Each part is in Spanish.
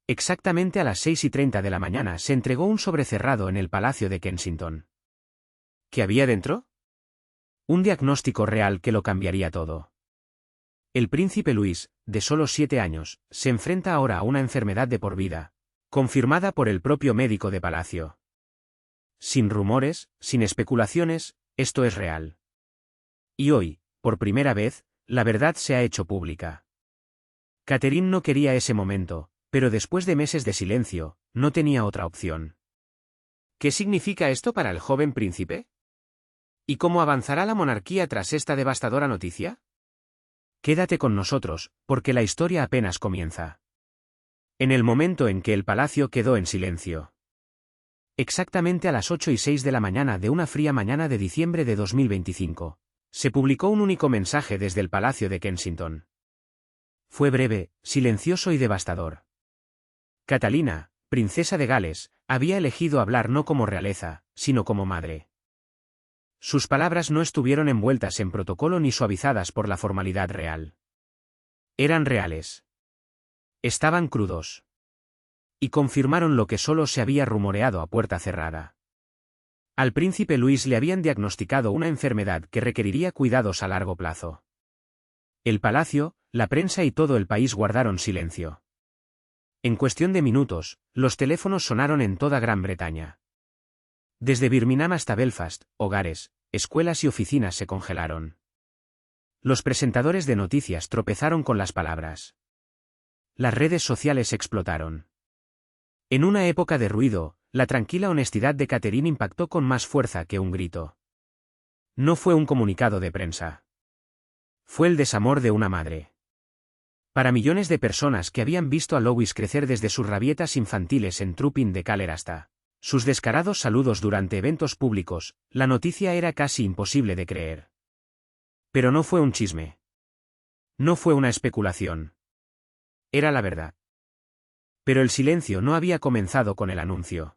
Exactamente a las 6:30 de la mañana se entregó un sobre cerrado en el Palacio de Kensington. ¿Qué había dentro? Un diagnóstico real que lo cambiaría todo. El príncipe Luis, de solo 7 años, se enfrenta ahora a una enfermedad de por vida, confirmada por el propio médico de palacio. Sin rumores, sin especulaciones, esto es real. Y hoy, por primera vez, la verdad se ha hecho pública. Catherine no quería ese momento, pero después de meses de silencio, no tenía otra opción. ¿Qué significa esto para el joven príncipe? ¿Y cómo avanzará la monarquía tras esta devastadora noticia? Quédate con nosotros, porque la historia apenas comienza. En el momento en que el palacio quedó en silencio. Exactamente a las 8:06 de la mañana de una fría mañana de diciembre de 2025, se publicó un único mensaje desde el Palacio de Kensington. Fue breve, silencioso y devastador. Catalina, princesa de Gales, había elegido hablar no como realeza, sino como madre. Sus palabras no estuvieron envueltas en protocolo ni suavizadas por la formalidad real. Eran reales. Estaban crudos. Y confirmaron lo que solo se había rumoreado a puerta cerrada. Al príncipe Luis le habían diagnosticado una enfermedad que requeriría cuidados a largo plazo. El palacio, la prensa y todo el país guardaron silencio. En cuestión de minutos, los teléfonos sonaron en toda Gran Bretaña. Desde Birmingham hasta Belfast, hogares, escuelas y oficinas se congelaron. Los presentadores de noticias tropezaron con las palabras. Las redes sociales explotaron. En una época de ruido, la tranquila honestidad de Catherine impactó con más fuerza que un grito. No fue un comunicado de prensa. Fue el desamor de una madre. Para millones de personas que habían visto a Louis crecer desde sus rabietas infantiles en Trupping de Caller hasta sus descarados saludos durante eventos públicos, la noticia era casi imposible de creer. Pero no fue un chisme. No fue una especulación. Era la verdad. Pero el silencio no había comenzado con el anuncio.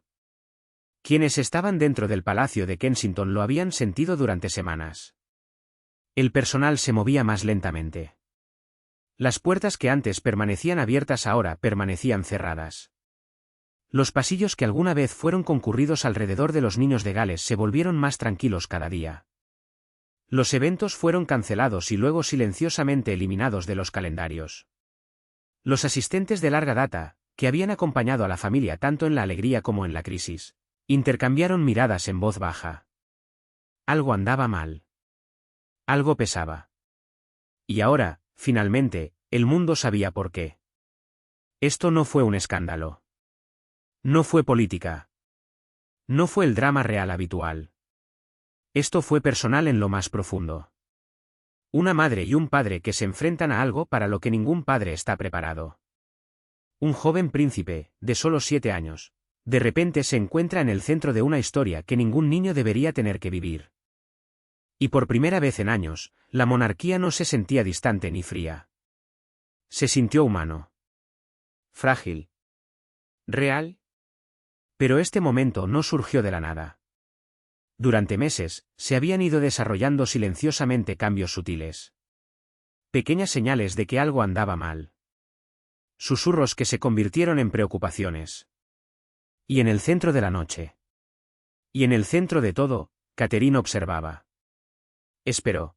Quienes estaban dentro del Palacio de Kensington lo habían sentido durante semanas. El personal se movía más lentamente. Las puertas que antes permanecían abiertas ahora permanecían cerradas. Los pasillos que alguna vez fueron concurridos alrededor de los niños de Gales se volvieron más tranquilos cada día. Los eventos fueron cancelados y luego silenciosamente eliminados de los calendarios. Los asistentes de larga data, que habían acompañado a la familia tanto en la alegría como en la crisis, intercambiaron miradas en voz baja. Algo andaba mal. Algo pesaba. Y ahora, finalmente, el mundo sabía por qué. Esto no fue un escándalo. No fue política. No fue el drama real habitual. Esto fue personal en lo más profundo. Una madre y un padre que se enfrentan a algo para lo que ningún padre está preparado. Un joven príncipe, de solo 7 años, de repente se encuentra en el centro de una historia que ningún niño debería tener que vivir. Y por primera vez en años, la monarquía no se sentía distante ni fría. Se sintió humano. Frágil. Real. Pero este momento no surgió de la nada. Durante meses, se habían ido desarrollando silenciosamente cambios sutiles. Pequeñas señales de que algo andaba mal. Susurros que se convirtieron en preocupaciones. Y en el centro de la noche. Y en el centro de todo, Catherine observaba. Esperó.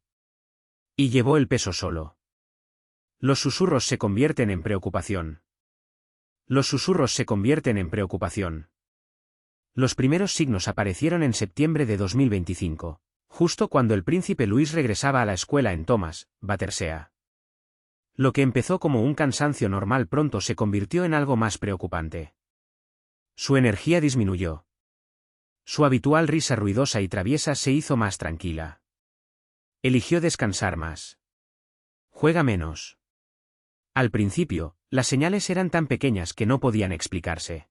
Y llevó el peso solo. Los susurros se convierten en preocupación. Los susurros se convierten en preocupación. Los primeros signos aparecieron en septiembre de 2025, justo cuando el príncipe Luis regresaba a la escuela en Thomas, Battersea. Lo que empezó como un cansancio normal pronto se convirtió en algo más preocupante. Su energía disminuyó. Su habitual risa ruidosa y traviesa se hizo más tranquila. Eligió descansar más. Juega menos. Al principio, las señales eran tan pequeñas que no podían explicarse.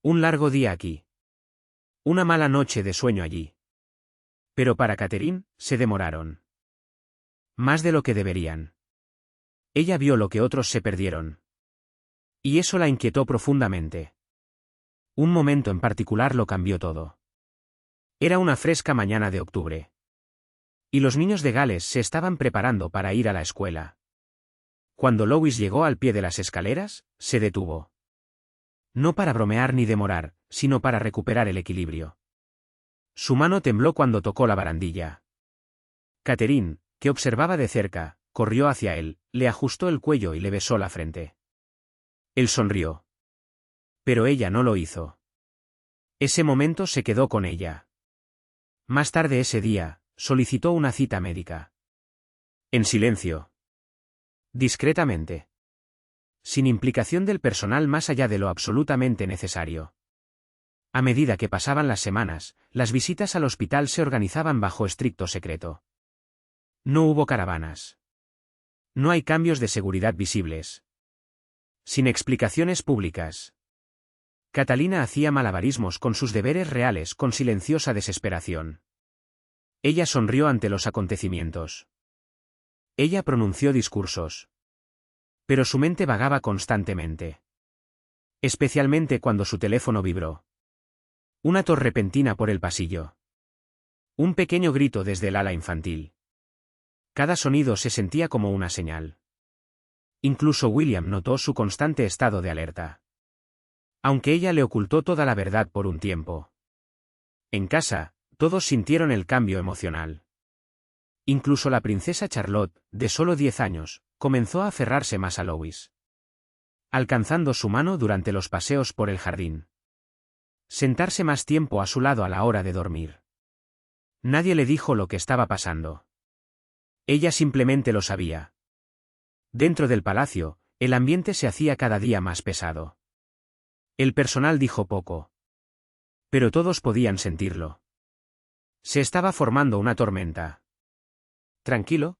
Un largo día aquí. Una mala noche de sueño allí. Pero para Catherine, se demoraron. Más de lo que deberían. Ella vio lo que otros se perdieron. Y eso la inquietó profundamente. Un momento en particular lo cambió todo. Era una fresca mañana de octubre. Y los niños de Gales se estaban preparando para ir a la escuela. Cuando Louis llegó al pie de las escaleras, se detuvo. No para bromear ni demorar, sino para recuperar el equilibrio. Su mano tembló cuando tocó la barandilla. Catherine, que observaba de cerca, corrió hacia él, le ajustó el cuello y le besó la frente. Él sonrió. Pero ella no lo hizo. Ese momento se quedó con ella. Más tarde ese día, solicitó una cita médica. En silencio. Discretamente. Sin implicación del personal más allá de lo absolutamente necesario. A medida que pasaban las semanas, las visitas al hospital se organizaban bajo estricto secreto. No hubo caravanas. No hay cambios de seguridad visibles. Sin explicaciones públicas. Catalina hacía malabarismos con sus deberes reales con silenciosa desesperación. Ella sonrió ante los acontecimientos. Ella pronunció discursos. Pero su mente vagaba constantemente. Especialmente cuando su teléfono vibró. Una tos repentina por el pasillo. Un pequeño grito desde el ala infantil. Cada sonido se sentía como una señal. Incluso William notó su constante estado de alerta. Aunque ella le ocultó toda la verdad por un tiempo. En casa, todos sintieron el cambio emocional. Incluso la princesa Charlotte, de solo 10 años, comenzó a aferrarse más a Louis. Alcanzando su mano durante los paseos por el jardín. Sentarse más tiempo a su lado a la hora de dormir. Nadie le dijo lo que estaba pasando. Ella simplemente lo sabía. Dentro del palacio, el ambiente se hacía cada día más pesado. El personal dijo poco. Pero todos podían sentirlo. Se estaba formando una tormenta. ¿Tranquilo?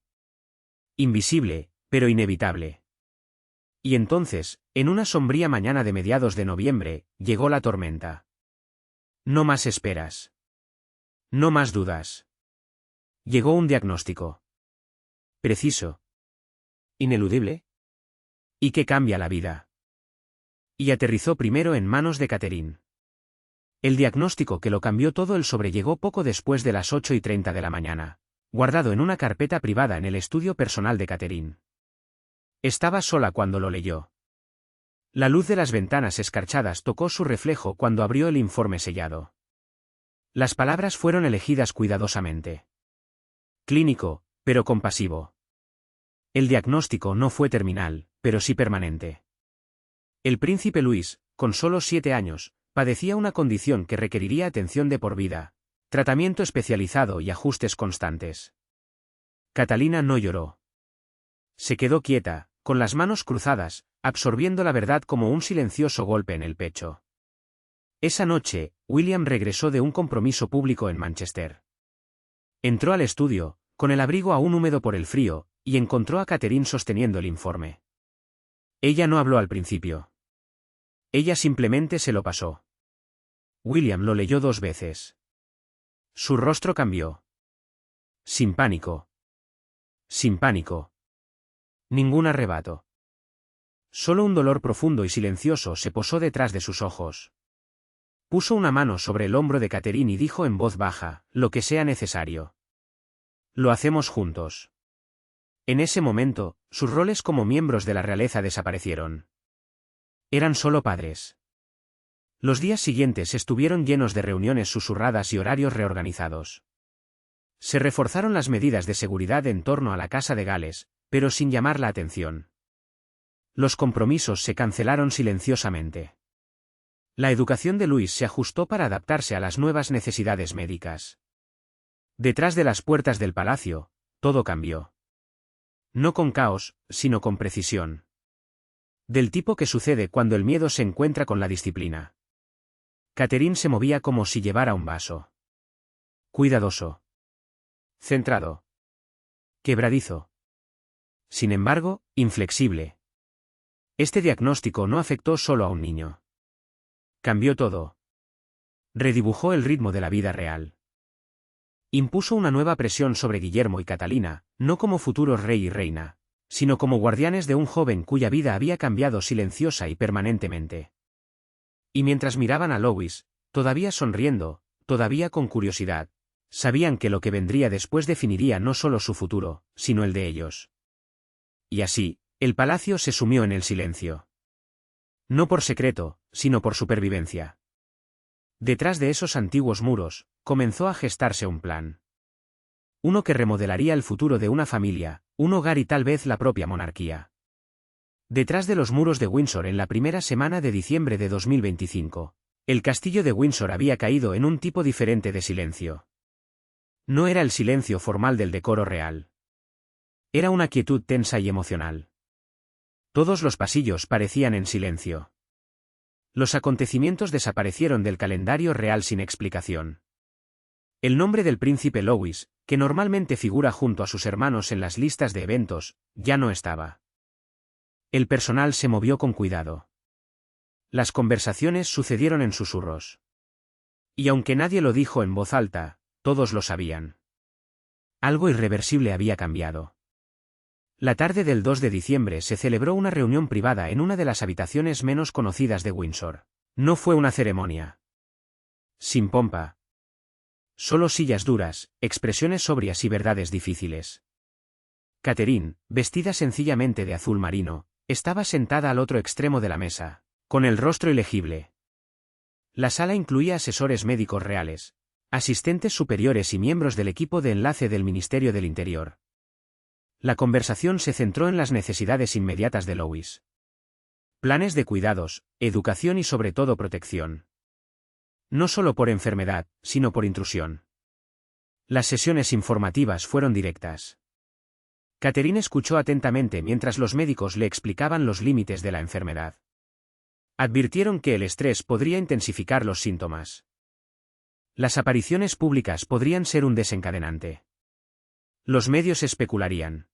Invisible, pero inevitable. Y entonces, en una sombría mañana de mediados de noviembre, llegó la tormenta. No más esperas. No más dudas. Llegó un diagnóstico. Preciso. Ineludible. Y que cambia la vida. Y aterrizó primero en manos de Catherine. El diagnóstico que lo cambió todo el sobrellegó poco después de las 8:30 de la mañana, guardado en una carpeta privada en el estudio personal de Catherine. Estaba sola cuando lo leyó. La luz de las ventanas escarchadas tocó su reflejo cuando abrió el informe sellado. Las palabras fueron elegidas cuidadosamente. Clínico, pero compasivo. El diagnóstico no fue terminal, pero sí permanente. El príncipe Luis, con solo 7 años, padecía una condición que requeriría atención de por vida, tratamiento especializado y ajustes constantes. Catalina no lloró. Se quedó quieta, con las manos cruzadas, absorbiendo la verdad como un silencioso golpe en el pecho. Esa noche, William regresó de un compromiso público en Manchester. Entró al estudio, con el abrigo aún húmedo por el frío, y encontró a Catherine sosteniendo el informe. Ella no habló al principio. Ella simplemente se lo pasó. William lo leyó 2 veces. Su rostro cambió. Sin pánico. Sin pánico. Ningún arrebato. Solo un dolor profundo y silencioso se posó detrás de sus ojos. Puso una mano sobre el hombro de Catherine y dijo en voz baja, lo que sea necesario. Lo hacemos juntos. En ese momento, sus roles como miembros de la realeza desaparecieron. Eran solo padres. Los días siguientes estuvieron llenos de reuniones susurradas y horarios reorganizados. Se reforzaron las medidas de seguridad en torno a la Casa de Gales, pero sin llamar la atención. Los compromisos se cancelaron silenciosamente. La educación de Luis se ajustó para adaptarse a las nuevas necesidades médicas. Detrás de las puertas del palacio, todo cambió. No con caos, sino con precisión. Del tipo que sucede cuando el miedo se encuentra con la disciplina. Catherine se movía como si llevara un vaso. Cuidadoso. Centrado. Quebradizo. Sin embargo, inflexible. Este diagnóstico no afectó solo a un niño. Cambió todo. Redibujó el ritmo de la vida real. Impuso una nueva presión sobre Guillermo y Catalina, no como futuros rey y reina, sino como guardianes de un joven cuya vida había cambiado silenciosa y permanentemente. Y mientras miraban a Louis, todavía sonriendo, todavía con curiosidad, sabían que lo que vendría después definiría no solo su futuro, sino el de ellos. Y así, el palacio se sumió en el silencio. No por secreto, sino por supervivencia. Detrás de esos antiguos muros, comenzó a gestarse un plan. Uno que remodelaría el futuro de una familia, un hogar y tal vez la propia monarquía. Detrás de los muros de Windsor en la primera semana de diciembre de 2025, el castillo de Windsor había caído en un tipo diferente de silencio. No era el silencio formal del decoro real. Era una quietud tensa y emocional. Todos los pasillos parecían en silencio. Los acontecimientos desaparecieron del calendario real sin explicación. El nombre del príncipe Louis, que normalmente figura junto a sus hermanos en las listas de eventos, ya no estaba. El personal se movió con cuidado. Las conversaciones sucedieron en susurros. Y aunque nadie lo dijo en voz alta, todos lo sabían. Algo irreversible había cambiado. La tarde del 2 de diciembre se celebró una reunión privada en una de las habitaciones menos conocidas de Windsor. No fue una ceremonia. Sin pompa. Solo sillas duras, expresiones sobrias y verdades difíciles. Catherine, vestida sencillamente de azul marino, estaba sentada al otro extremo de la mesa, con el rostro ilegible. La sala incluía asesores médicos reales, asistentes superiores y miembros del equipo de enlace del Ministerio del Interior. La conversación se centró en las necesidades inmediatas de Louis. Planes de cuidados, educación y sobre todo protección. No solo por enfermedad, sino por intrusión. Las sesiones informativas fueron directas. Catherine escuchó atentamente mientras los médicos le explicaban los límites de la enfermedad. Advirtieron que el estrés podría intensificar los síntomas. Las apariciones públicas podrían ser un desencadenante. Los medios especularían.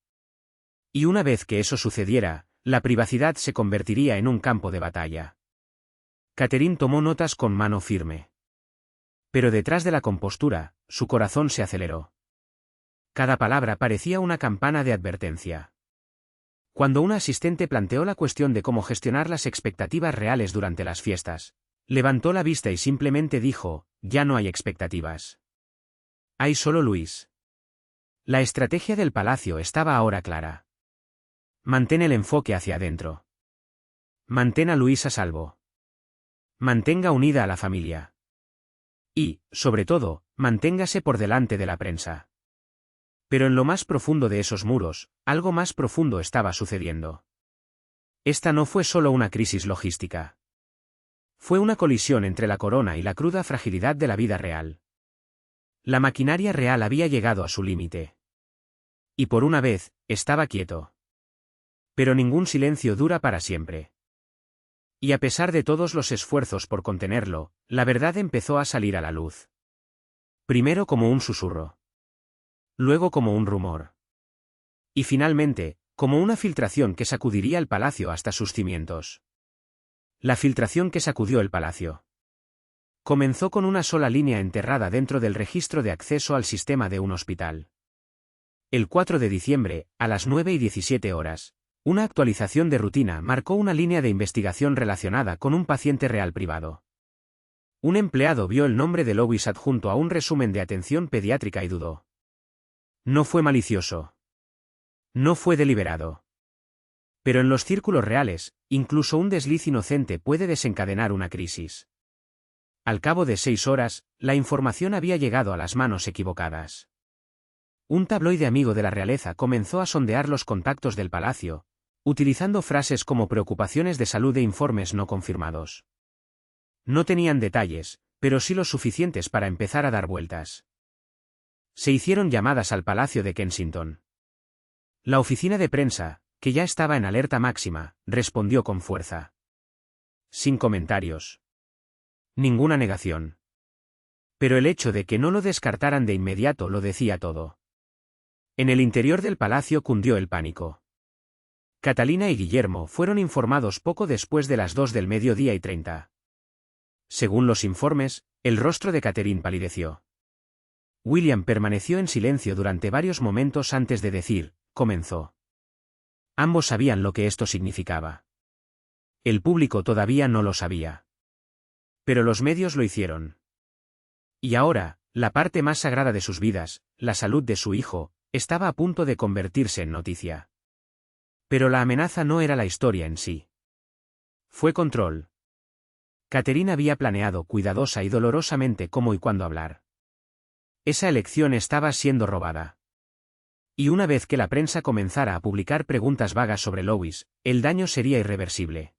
Y una vez que eso sucediera, la privacidad se convertiría en un campo de batalla. Catherine tomó notas con mano firme. Pero detrás de la compostura, su corazón se aceleró. Cada palabra parecía una campana de advertencia. Cuando una asistente planteó la cuestión de cómo gestionar las expectativas reales durante las fiestas, levantó la vista y simplemente dijo, ya no hay expectativas. Hay solo Luis. La estrategia del palacio estaba ahora clara. Mantén el enfoque hacia adentro. Mantén a Luis a salvo. Mantenga unida a la familia. Y, sobre todo, manténgase por delante de la prensa. Pero en lo más profundo de esos muros, algo más profundo estaba sucediendo. Esta no fue solo una crisis logística. Fue una colisión entre la corona y la cruda fragilidad de la vida real. La maquinaria real había llegado a su límite. Y por una vez, estaba quieto. Pero ningún silencio dura para siempre. Y a pesar de todos los esfuerzos por contenerlo, la verdad empezó a salir a la luz. Primero como un susurro. Luego como un rumor. Y finalmente, como una filtración que sacudiría el palacio hasta sus cimientos. La filtración que sacudió el palacio. Comenzó con una sola línea enterrada dentro del registro de acceso al sistema de un hospital. El 4 de diciembre, a las 9:17 horas, una actualización de rutina marcó una línea de investigación relacionada con un paciente real privado. Un empleado vio el nombre de Louis adjunto a un resumen de atención pediátrica y dudó. No fue malicioso. No fue deliberado. Pero en los círculos reales, incluso un desliz inocente puede desencadenar una crisis. Al cabo de 6 horas, la información había llegado a las manos equivocadas. Un tabloide amigo de la realeza comenzó a sondear los contactos del palacio, utilizando frases como preocupaciones de salud e informes no confirmados. No tenían detalles, pero sí los suficientes para empezar a dar vueltas. Se hicieron llamadas al Palacio de Kensington. La oficina de prensa, que ya estaba en alerta máxima, respondió con fuerza. Sin comentarios. Ninguna negación. Pero el hecho de que no lo descartaran de inmediato lo decía todo. En el interior del palacio cundió el pánico. Catalina y Guillermo fueron informados poco después de las 2:30 p.m. Según los informes, el rostro de Catherine palideció. William permaneció en silencio durante varios momentos antes de decir, comenzó. Ambos sabían lo que esto significaba. El público todavía no lo sabía. Pero los medios lo hicieron. Y ahora, la parte más sagrada de sus vidas, la salud de su hijo, estaba a punto de convertirse en noticia. Pero la amenaza no era la historia en sí. Fue control. Catherine había planeado cuidadosa y dolorosamente cómo y cuándo hablar. Esa elección estaba siendo robada. Y una vez que la prensa comenzara a publicar preguntas vagas sobre Lois, el daño sería irreversible.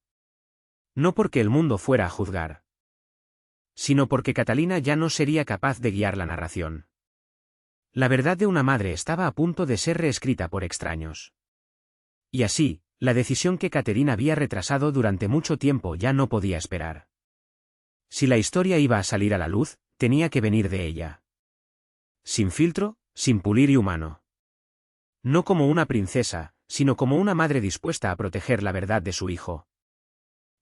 No porque el mundo fuera a juzgar, sino porque Catalina ya no sería capaz de guiar la narración. La verdad de una madre estaba a punto de ser reescrita por extraños. Y así, la decisión que Catherine había retrasado durante mucho tiempo ya no podía esperar. Si la historia iba a salir a la luz, tenía que venir de ella. Sin filtro, sin pulir y humano. No como una princesa, sino como una madre dispuesta a proteger la verdad de su hijo.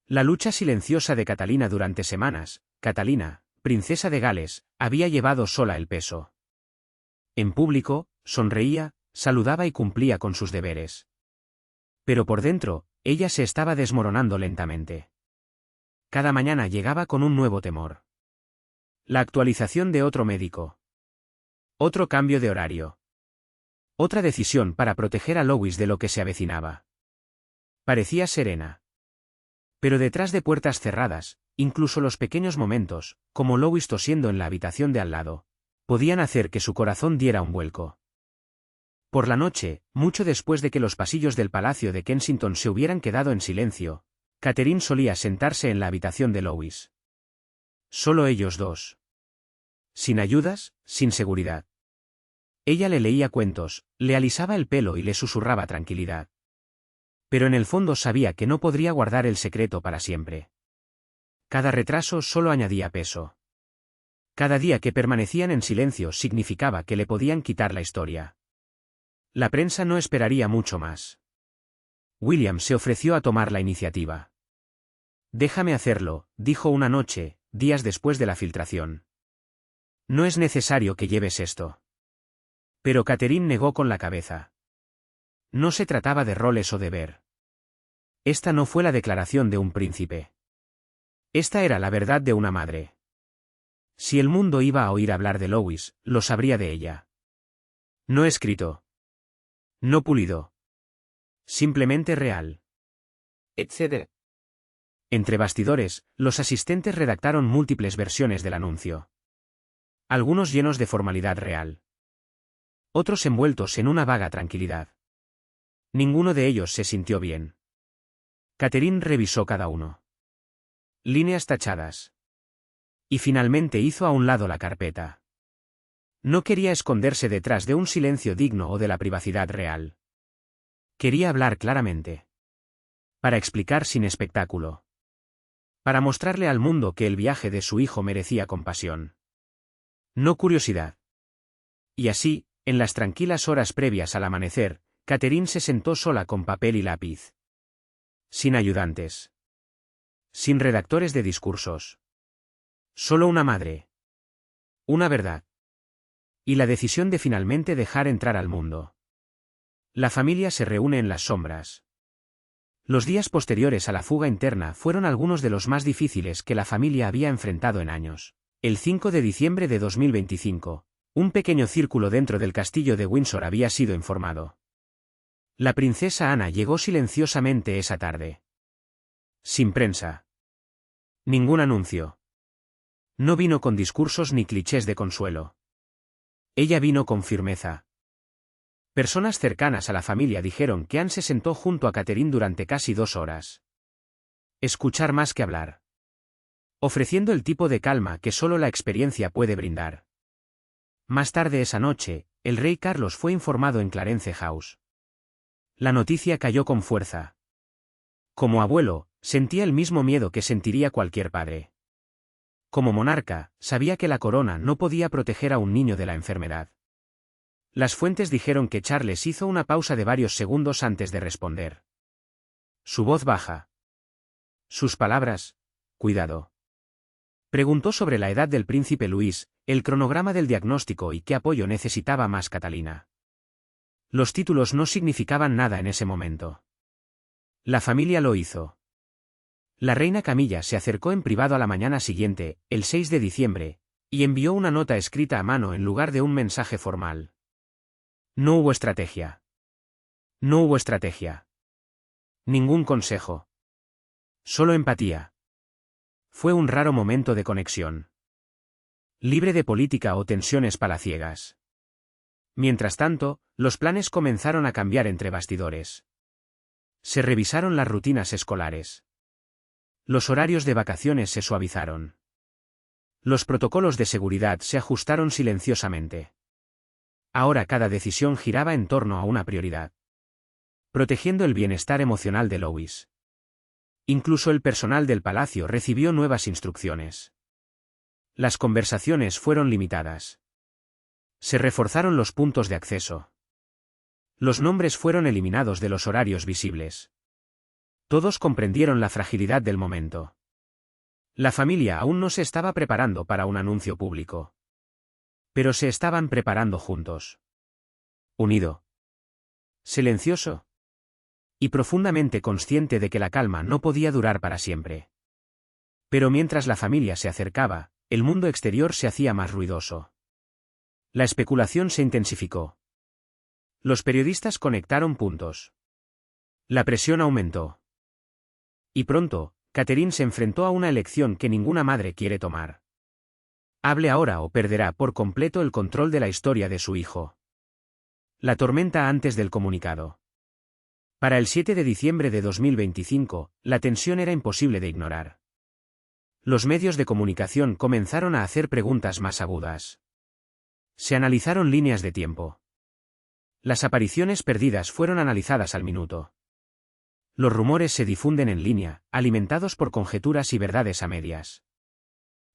La lucha silenciosa de Catalina durante semanas, Catalina, princesa de Gales, había llevado sola el peso. En público, sonreía, saludaba y cumplía con sus deberes. Pero por dentro, ella se estaba desmoronando lentamente. Cada mañana llegaba con un nuevo temor. La actualización de otro médico. Otro cambio de horario. Otra decisión para proteger a Lois de lo que se avecinaba. Parecía serena. Pero detrás de puertas cerradas, incluso los pequeños momentos, como Lois tosiendo en la habitación de al lado, podían hacer que su corazón diera un vuelco. Por la noche, mucho después de que los pasillos del Palacio de Kensington se hubieran quedado en silencio, Catherine solía sentarse en la habitación de Lois. Solo ellos dos. Sin ayudas, sin seguridad. Ella le leía cuentos, le alisaba el pelo y le susurraba tranquilidad. Pero en el fondo sabía que no podría guardar el secreto para siempre. Cada retraso solo añadía peso. Cada día que permanecían en silencio significaba que le podían quitar la historia. La prensa no esperaría mucho más. William se ofreció a tomar la iniciativa. Déjame hacerlo, dijo una noche, días después de la filtración. No es necesario que lleves esto. Pero Catherine negó con la cabeza. No se trataba de roles o deber. Esta no fue la declaración de un príncipe. Esta era la verdad de una madre. Si el mundo iba a oír hablar de Lois, lo sabría de ella. No escrito. No pulido. Simplemente real. Etc. Entre bastidores, los asistentes redactaron múltiples versiones del anuncio. Algunos llenos de formalidad real. Otros envueltos en una vaga tranquilidad. Ninguno de ellos se sintió bien. Catherine revisó cada uno. Líneas tachadas. Y finalmente hizo a un lado la carpeta. No quería esconderse detrás de un silencio digno o de la privacidad real. Quería hablar claramente. Para explicar sin espectáculo. Para mostrarle al mundo que el viaje de su hijo merecía compasión. No curiosidad. Y así, en las tranquilas horas previas al amanecer, Catherine se sentó sola con papel y lápiz. Sin ayudantes. Sin redactores de discursos. Solo una madre. Una verdad. Y la decisión de finalmente dejar entrar al mundo. La familia se reúne en las sombras. Los días posteriores a la fuga interna fueron algunos de los más difíciles que la familia había enfrentado en años. El 5 de diciembre de 2025, un pequeño círculo dentro del castillo de Windsor había sido informado. La princesa Ana llegó silenciosamente esa tarde. Sin prensa. Ningún anuncio. No vino con discursos ni clichés de consuelo. Ella vino con firmeza. Personas cercanas a la familia dijeron que Anne se sentó junto a Catherine durante casi 2 horas. Escuchar más que hablar. Ofreciendo el tipo de calma que solo la experiencia puede brindar. Más tarde esa noche, el rey Carlos fue informado en Clarence House. La noticia cayó con fuerza. Como abuelo, sentía el mismo miedo que sentiría cualquier padre. Como monarca, sabía que la corona no podía proteger a un niño de la enfermedad. Las fuentes dijeron que Charles hizo una pausa de varios segundos antes de responder. Su voz baja. Sus palabras, cuidado. Preguntó sobre la edad del príncipe Luis, el cronograma del diagnóstico y qué apoyo necesitaba más Catalina. Los títulos no significaban nada en ese momento. La familia lo hizo. La reina Camilla se acercó en privado a la mañana siguiente, el 6 de diciembre, y envió una nota escrita a mano en lugar de un mensaje formal. No hubo estrategia. No hubo estrategia. Ningún consejo. Solo empatía. Fue un raro momento de conexión. Libre de política o tensiones palaciegas. Mientras tanto, los planes comenzaron a cambiar entre bastidores. Se revisaron las rutinas escolares. Los horarios de vacaciones se suavizaron. Los protocolos de seguridad se ajustaron silenciosamente. Ahora cada decisión giraba en torno a una prioridad. Protegiendo el bienestar emocional de Louis. Incluso el personal del palacio recibió nuevas instrucciones. Las conversaciones fueron limitadas. Se reforzaron los puntos de acceso. Los nombres fueron eliminados de los horarios visibles. Todos comprendieron la fragilidad del momento. La familia aún no se estaba preparando para un anuncio público. Pero se estaban preparando juntos. Unido. Silencioso. Y profundamente consciente de que la calma no podía durar para siempre. Pero mientras la familia se acercaba, el mundo exterior se hacía más ruidoso. La especulación se intensificó. Los periodistas conectaron puntos. La presión aumentó. Y pronto, Catherine se enfrentó a una elección que ninguna madre quiere tomar. Hable ahora o perderá por completo el control de la historia de su hijo. La tormenta antes del comunicado. Para el 7 de diciembre de 2025, la tensión era imposible de ignorar. Los medios de comunicación comenzaron a hacer preguntas más agudas. Se analizaron líneas de tiempo. Las apariciones perdidas fueron analizadas al minuto. Los rumores se difunden en línea, alimentados por conjeturas y verdades a medias.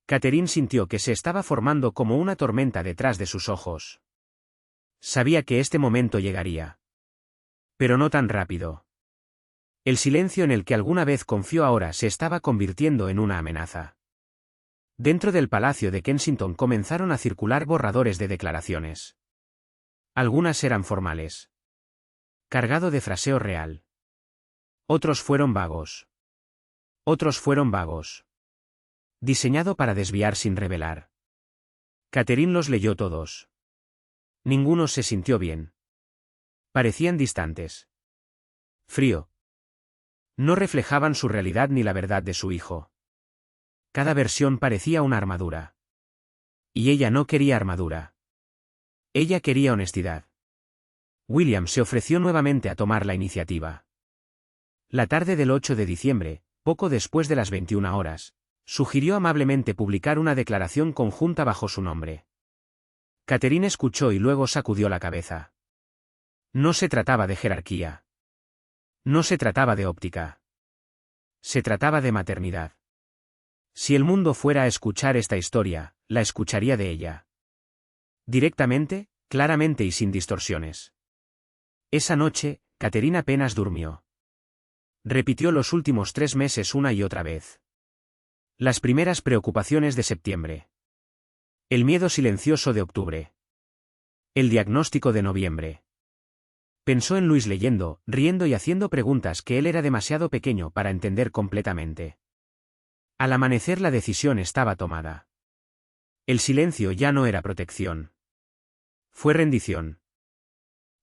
Catherine sintió que se estaba formando como una tormenta detrás de sus ojos. Sabía que este momento llegaría. Pero no tan rápido. El silencio en el que alguna vez confió ahora se estaba convirtiendo en una amenaza. Dentro del Palacio de Kensington comenzaron a circular borradores de declaraciones. Algunas eran formales. Cargado de fraseo real. Otros fueron vagos. Otros fueron vagos. Diseñado para desviar sin revelar. Catherine los leyó todos. Ninguno se sintió bien. Parecían distantes. Frío. No reflejaban su realidad ni la verdad de su hijo. Cada versión parecía una armadura. Y ella no quería armadura. Ella quería honestidad. William se ofreció nuevamente a tomar la iniciativa. La tarde del 8 de diciembre, poco después de las 21 horas, sugirió amablemente publicar una declaración conjunta bajo su nombre. Catherine escuchó y luego sacudió la cabeza. No se trataba de jerarquía. No se trataba de óptica. Se trataba de maternidad. Si el mundo fuera a escuchar esta historia, la escucharía de ella. Directamente, claramente y sin distorsiones. Esa noche, Catherine apenas durmió. Repitió los últimos 3 meses una y otra vez. Las primeras preocupaciones de septiembre. El miedo silencioso de octubre. El diagnóstico de noviembre. Pensó en Luis leyendo, riendo y haciendo preguntas que él era demasiado pequeño para entender completamente. Al amanecer la decisión estaba tomada. El silencio ya no era protección. Fue rendición.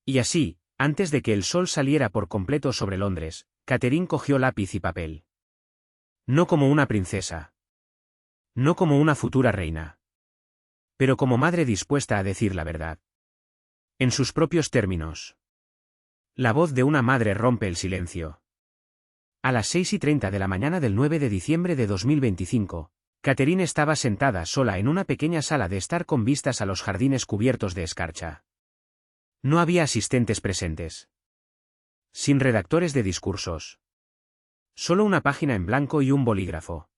Y así, antes de que el sol saliera por completo sobre Londres, Catherine cogió lápiz y papel. No como una princesa. No como una futura reina. Pero como madre dispuesta a decir la verdad. En sus propios términos. La voz de una madre rompe el silencio. A las 6:30 de la mañana del 9 de diciembre de 2025, Catherine estaba sentada sola en una pequeña sala de estar con vistas a los jardines cubiertos de escarcha. No había asistentes presentes. Sin redactores de discursos. Solo una página en blanco y un bolígrafo.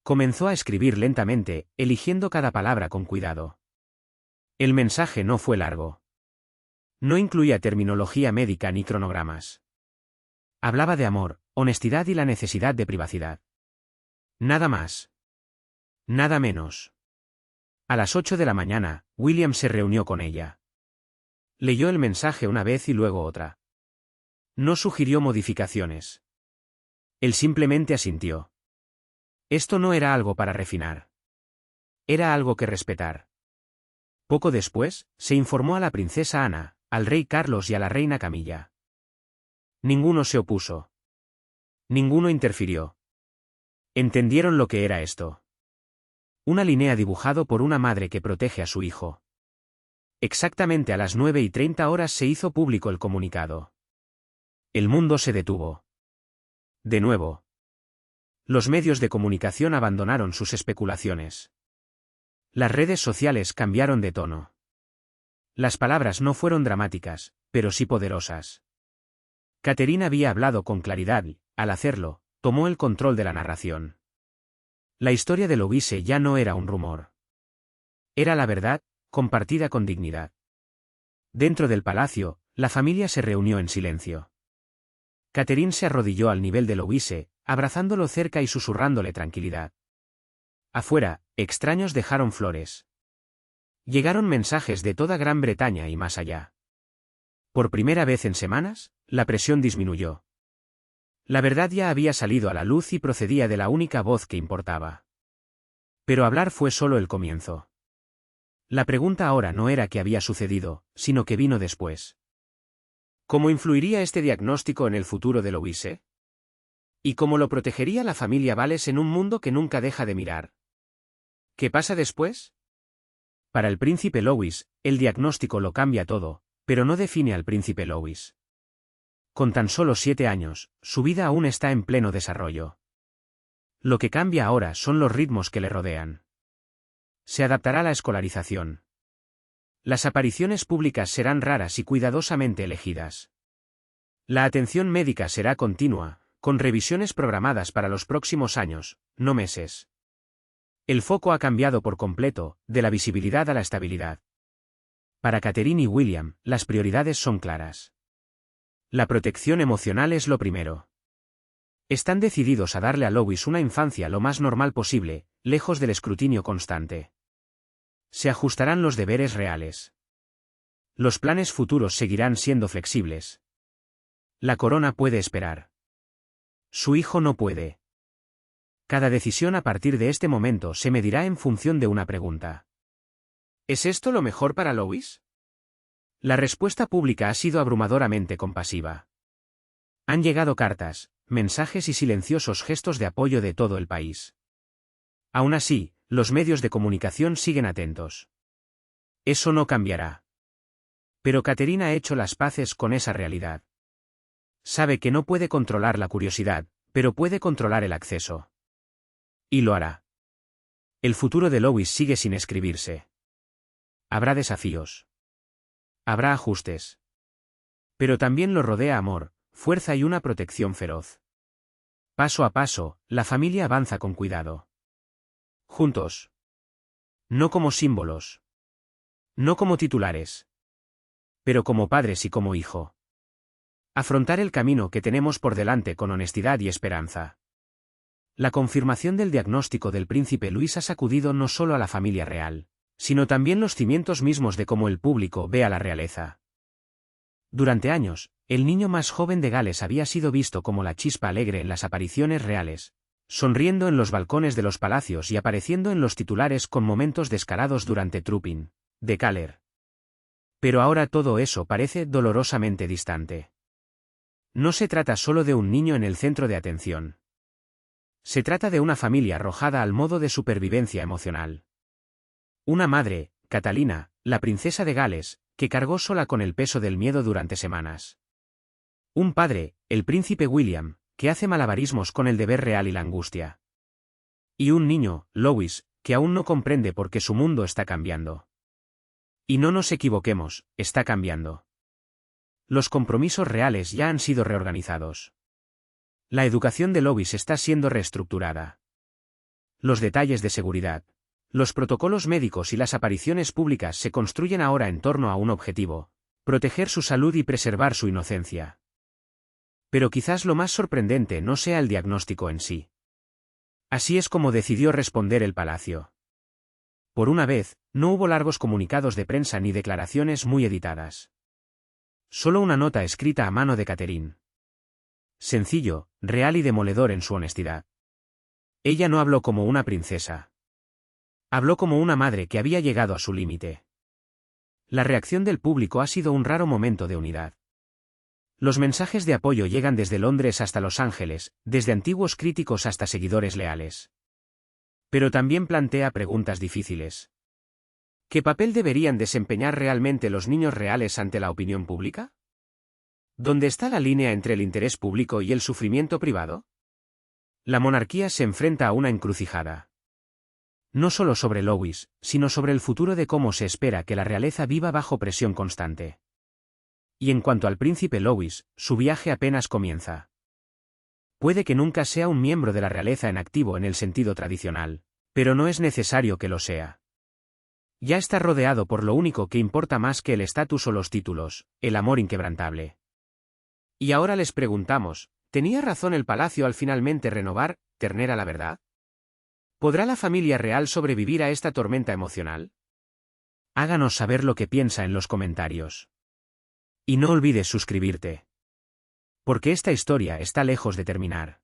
Comenzó a escribir lentamente, eligiendo cada palabra con cuidado. El mensaje no fue largo. No incluía terminología médica ni cronogramas. Hablaba de amor, honestidad y la necesidad de privacidad. Nada más. Nada menos. A las 8 de la mañana, William se reunió con ella. Leyó el mensaje una vez y luego otra. No sugirió modificaciones. Él simplemente asintió. Esto no era algo para refinar. Era algo que respetar. Poco después, se informó a la princesa Ana, al rey Carlos y a la reina Camilla. Ninguno se opuso. Ninguno interfirió. Entendieron lo que era esto. Una línea dibujado por una madre que protege a su hijo. Exactamente a las 9:30 se hizo público el comunicado. El mundo se detuvo. De nuevo. Los medios de comunicación abandonaron sus especulaciones. Las redes sociales cambiaron de tono. Las palabras no fueron dramáticas, pero sí poderosas. Catherine había hablado con claridad y, al hacerlo, tomó el control de la narración. La historia de Louise ya no era un rumor. Era la verdad, compartida con dignidad. Dentro del palacio, la familia se reunió en silencio. Catherine se arrodilló al nivel de Louise, abrazándolo cerca y susurrándole tranquilidad. Afuera, extraños dejaron flores. Llegaron mensajes de toda Gran Bretaña y más allá. Por primera vez en semanas, la presión disminuyó. La verdad ya había salido a la luz y procedía de la única voz que importaba. Pero hablar fue solo el comienzo. La pregunta ahora no era qué había sucedido, sino qué vino después. ¿Cómo influiría este diagnóstico en el futuro de Louise? ¿Y cómo lo protegería la familia Vales en un mundo que nunca deja de mirar? ¿Qué pasa después? Para el príncipe Louis, el diagnóstico lo cambia todo, pero no define al príncipe Louis. Con tan solo 7 años, su vida aún está en pleno desarrollo. Lo que cambia ahora son los ritmos que le rodean. Se adaptará a la escolarización. Las apariciones públicas serán raras y cuidadosamente elegidas. La atención médica será continua, con revisiones programadas para los próximos años, no meses. El foco ha cambiado por completo, de la visibilidad a la estabilidad. Para Catherine y William, las prioridades son claras. La protección emocional es lo primero. Están decididos a darle a Louis una infancia lo más normal posible, lejos del escrutinio constante. Se ajustarán los deberes reales. Los planes futuros seguirán siendo flexibles. La corona puede esperar. Su hijo no puede. Cada decisión a partir de este momento se medirá en función de una pregunta. ¿Es esto lo mejor para Louis? La respuesta pública ha sido abrumadoramente compasiva. Han llegado cartas, mensajes y silenciosos gestos de apoyo de todo el país. Aún así, los medios de comunicación siguen atentos. Eso no cambiará. Pero Catherine ha hecho las paces con esa realidad. Sabe que no puede controlar la curiosidad, pero puede controlar el acceso. Y lo hará. El futuro de Louis sigue sin escribirse. Habrá desafíos. Habrá ajustes. Pero también lo rodea amor, fuerza y una protección feroz. Paso a paso, la familia avanza con cuidado. Juntos. No como símbolos. No como titulares. Pero como padres y como hijo. Afrontar el camino que tenemos por delante con honestidad y esperanza. La confirmación del diagnóstico del príncipe Luis ha sacudido no solo a la familia real, sino también los cimientos mismos de cómo el público ve a la realeza. Durante años, el niño más joven de Gales había sido visto como la chispa alegre en las apariciones reales, sonriendo en los balcones de los palacios y apareciendo en los titulares con momentos descarados durante Trupping, de Caller. Pero ahora todo eso parece dolorosamente distante. No se trata solo de un niño en el centro de atención. Se trata de una familia arrojada al modo de supervivencia emocional. Una madre, Catalina, la princesa de Gales, que cargó sola con el peso del miedo durante semanas. Un padre, el príncipe William, que hace malabarismos con el deber real y la angustia. Y un niño, Louis, que aún no comprende por qué su mundo está cambiando. Y no nos equivoquemos, está cambiando. Los compromisos reales ya han sido reorganizados. La educación de Louis está siendo reestructurada. Los detalles de seguridad, los protocolos médicos y las apariciones públicas se construyen ahora en torno a un objetivo: proteger su salud y preservar su inocencia. Pero quizás lo más sorprendente no sea el diagnóstico en sí. Así es como decidió responder el palacio. Por una vez, no hubo largos comunicados de prensa ni declaraciones muy editadas. Solo una nota escrita a mano de Catherine. Sencillo, real y demoledor en su honestidad. Ella no habló como una princesa. Habló como una madre que había llegado a su límite. La reacción del público ha sido un raro momento de unidad. Los mensajes de apoyo llegan desde Londres hasta Los Ángeles, desde antiguos críticos hasta seguidores leales. Pero también plantea preguntas difíciles. ¿Qué papel deberían desempeñar realmente los niños reales ante la opinión pública? ¿Dónde está la línea entre el interés público y el sufrimiento privado? La monarquía se enfrenta a una encrucijada. No solo sobre Louis, sino sobre el futuro de cómo se espera que la realeza viva bajo presión constante. Y en cuanto al príncipe Louis, su viaje apenas comienza. Puede que nunca sea un miembro de la realeza en activo en el sentido tradicional, pero no es necesario que lo sea. Ya está rodeado por lo único que importa más que el estatus o los títulos, el amor inquebrantable. Y ahora les preguntamos, ¿tenía razón el palacio al finalmente renovar, Ternera la verdad? ¿Podrá la familia real sobrevivir a esta tormenta emocional? Háganos saber lo que piensa en los comentarios. Y no olvides suscribirte. Porque esta historia está lejos de terminar.